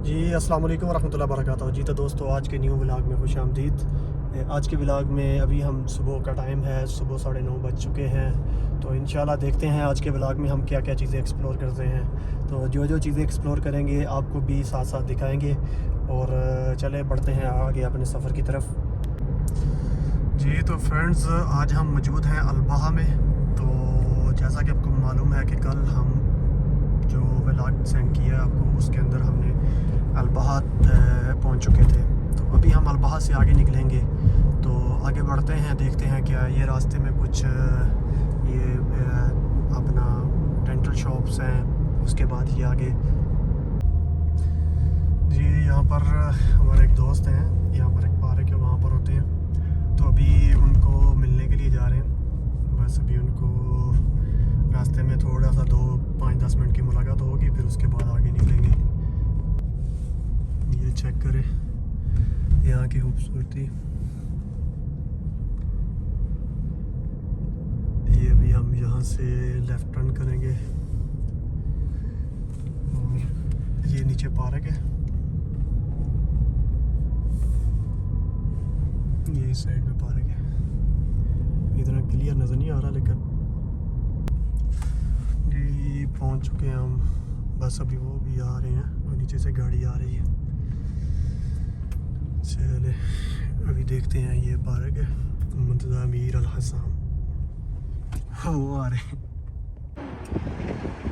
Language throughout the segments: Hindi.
जी अस्सलाम वालेकुम रहमतुल्लाहि वबरकातुहू। जी तो दोस्तों, आज के न्यू व्लॉग में खुश आमदीद। आज के व्लॉग में अभी हम सुबह का टाइम है, सुबह 9:30 बज चुके हैं। तो इंशाल्लाह देखते हैं आज के व्लॉग में हम क्या क्या चीज़ें एक्सप्लोर करते हैं। तो जो जो चीज़ें एक्सप्लोर करेंगे आपको भी साथ साथ दिखाएंगे। और चले बढ़ते हैं आगे अपने सफ़र की तरफ। जी तो फ्रेंड्स, आज हम मौजूद हैं अल्बाहा में। तो जैसा कि आपको मालूम है कि कल हम जो व्लॉग सेंड किया आपको, उसके अंदर हमने अल्बाहा पहुंच चुके थे। तो अभी हम अल्बाहा से आगे निकलेंगे। तो आगे बढ़ते हैं, देखते हैं क्या ये रास्ते में कुछ ये अपना डेंटल शॉप्स हैं। उसके बाद ही आगे जी यहाँ पर हमारे एक दोस्त हैं, यहाँ पर एक पार्क है, वहाँ पर होते हैं। तो अभी उनको मिलने के लिए जा रहे हैं। बस अभी उनको रास्ते में थोड़ा सा 5-10 मिनट की मुलाकात होगी, फिर उसके बाद आगे निकलेंगे। ये चेक करें यहाँ की खूबसूरती। ये अभी हम यहाँ से लेफ़्ट टर्न करेंगे और ये नीचे पार्क है, ये इस साइड में पार्क है। इतना क्लियर नज़र नहीं आ रहा, लेकिन जी पहुँच चुके हैं हम। बस अभी वो भी आ रहे हैं और नीचे से गाड़ी आ रही है। चले अभी देखते हैं, ये पार्क है मुंतज़ा मीर अल हसाम, वो आ रहे हैं।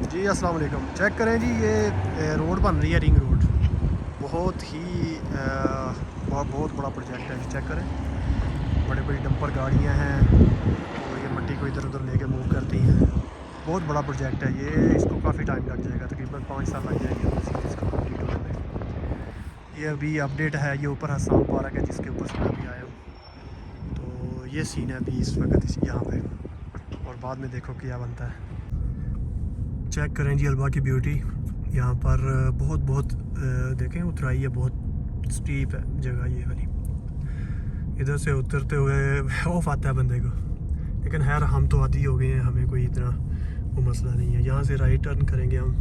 जी अस्सलाम वालेकुम। चेक करें जी, ये रोड बन रही है, रिंग रोड। बहुत ही बहुत बड़ा प्रोजेक्ट है। चेक करें, बड़े बड़ी डंपर गाड़ियां हैं और ये मट्टी को इधर उधर लेके मूव करती हैं। बहुत बड़ा प्रोजेक्ट है ये, इसको काफ़ी टाइम लग जाएगा, तकरीबन 5 साल लग जाएंगे इसको कंप्लीट होने में। ये अभी अपडेट है, ये ऊपर हसाम पार्क है जिसके ऊपर से मैं अभी आया हूँ। तो ये सीन है अभी इस वक्त यहाँ पे, और बाद में देखो क्या बनता है। चेक करें जी अल्बाहा की ब्यूटी। यहाँ पर बहुत देखें उतराई है, बहुत स्टीप है जगह ये वाली। इधर से उतरते हुए खौफ आता है बंदे को, लेकिन खैर हम तो आदी हो गए हैं, हमें कोई इतना वो मसला नहीं है। यहाँ से राइट टर्न करेंगे हम,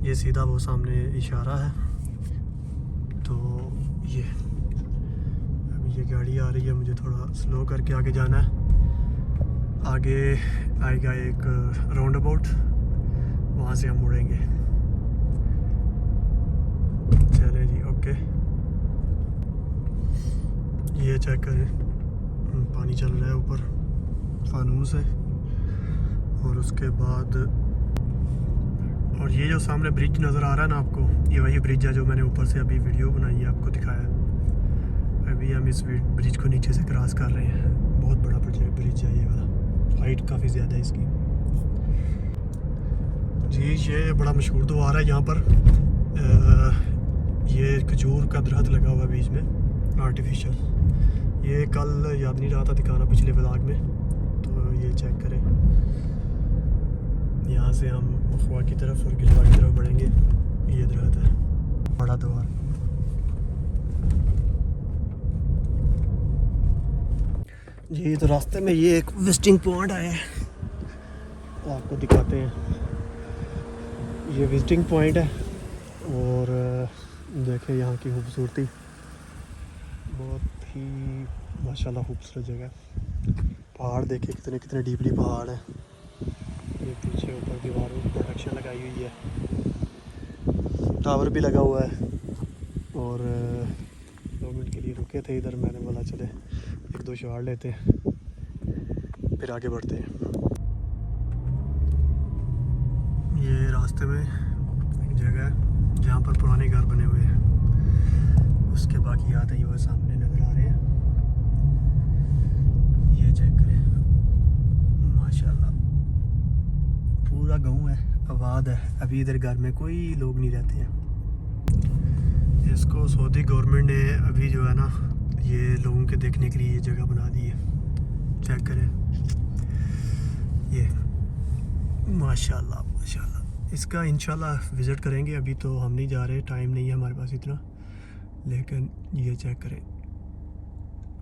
ये सीधा वो सामने इशारा है। तो ये अभी ये गाड़ी आ रही है, मुझे थोड़ा स्लो करके आगे जाना है। आगे आएगा एक राउंड अबाउट, वहाँ से हम मुड़ेंगे। चले जी, ओके। ये चेक करें, पानी चल रहा है ऊपर, फानूस है। और उसके बाद और ये जो सामने ब्रिज नज़र आ रहा है ना आपको, ये वही ब्रिज है जो मैंने ऊपर से अभी वीडियो बनाई है, आपको दिखाया। अभी हम इस ब्रिज को नीचे से क्रॉस कर रहे हैं। बहुत बड़ा ब्रिज है ये वाला, हाइट काफ़ी ज़्यादा है इसकी। जी ये बड़ा मशहूर द्वार है यहाँ पर। ये खजूर का दरख्त लगा हुआ है बीच में, आर्टिफिशियल। ये कल याद नहीं रहा था दिखाना पिछले व्लॉग में। तो ये चेक करें, यहाँ से हम मखवा की तरफ और गिलवा की तरफ बढ़ेंगे। ये दरख्त है, बड़ा द्वार। जी तो रास्ते में ये एक विजिटिंग पॉइंट आया है, तो आपको दिखाते हैं। ये विजिटिंग पॉइंट है और देखें यहाँ की खूबसूरती, बहुत ही माशाल्लाह खूबसूरत जगह। पहाड़ देखें कितने कितने डीपली पहाड़ हैं। ये पीछे ऊपर दीवारों पर प्रोटेक्शन लगाई हुई है, टावर भी लगा हुआ है। और 2 मिनट के लिए रुके थे इधर, मैंने बोला चले 1-2 शॉट लेते हैं, फिर आगे बढ़ते हैं। ये रास्ते में एक जगह है जहाँ पर पुराने घर बने हुए हैं, उसके बाकी आते ही वो सामने नज़र आ रहे हैं। ये चेक करें, माशाल्लाह पूरा गांव है, आबाद है। अभी इधर घर में कोई लोग नहीं रहते हैं। इसको सऊदी गवर्नमेंट ने अभी जो है ना, ये लोगों के देखने के लिए ये जगह बना दी है। चेक करें ये, माशाल्लाह माशाल्लाह। इसका इंशाल्लाह विज़िट करेंगे। अभी तो हम नहीं जा रहे, टाइम नहीं है हमारे पास इतना, लेकिन ये चेक करें,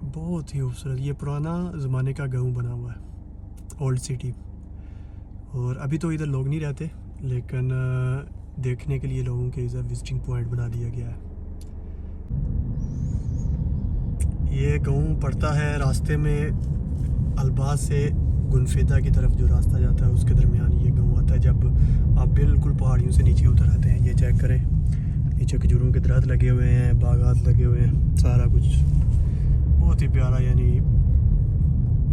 बहुत ही खूबसूरत। ये पुराना ज़माने का गांव बना हुआ है, ओल्ड सिटी। और अभी तो इधर लोग नहीं रहते, लेकिन देखने के लिए लोगों के इधर विजिटिंग पॉइंट बना दिया गया है। ये गाँव पड़ता है रास्ते में अलबाज से गुनफेदा की तरफ, जो रास्ता जाता है उसके दरमियान ये गाँव आता है। जब आप बिल्कुल पहाड़ियों से नीचे उतर आते हैं, ये चेक करें, नीचे खजूरों के दरख्त लगे हुए हैं, बागात लगे हुए हैं, सारा कुछ बहुत ही प्यारा यानी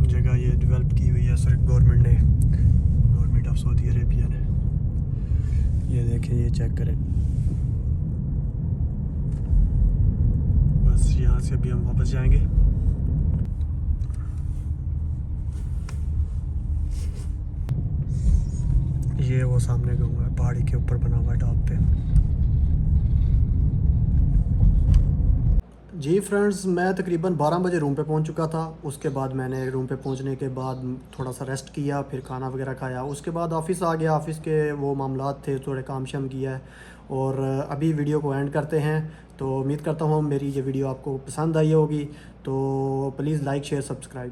जगह ये डेवलप की हुई है सर गवर्नमेंट ने, गवर्नमेंट ऑफ सऊदी अरेबिया ने। ये देखें, ये चेक करें। बस यहाँ से अभी हम वापस जाएंगे। ये वो सामने गाँव है, पहाड़ी के ऊपर बना हुआ है टॉप पे। जी फ्रेंड्स, मैं तकरीबन 12 बजे रूम पे पहुंच चुका था। उसके बाद मैंने रूम पे पहुंचने के बाद थोड़ा सा रेस्ट किया, फिर खाना वगैरह खाया। उसके बाद ऑफ़िस आ गया, ऑफ़िस के वो मामलात थे, थोड़े काम शाम किया है। और अभी वीडियो को एंड करते हैं। तो उम्मीद करता हूँ मेरी ये वीडियो आपको पसंद आई होगी। तो प्लीज़ लाइक शेयर सब्सक्राइब।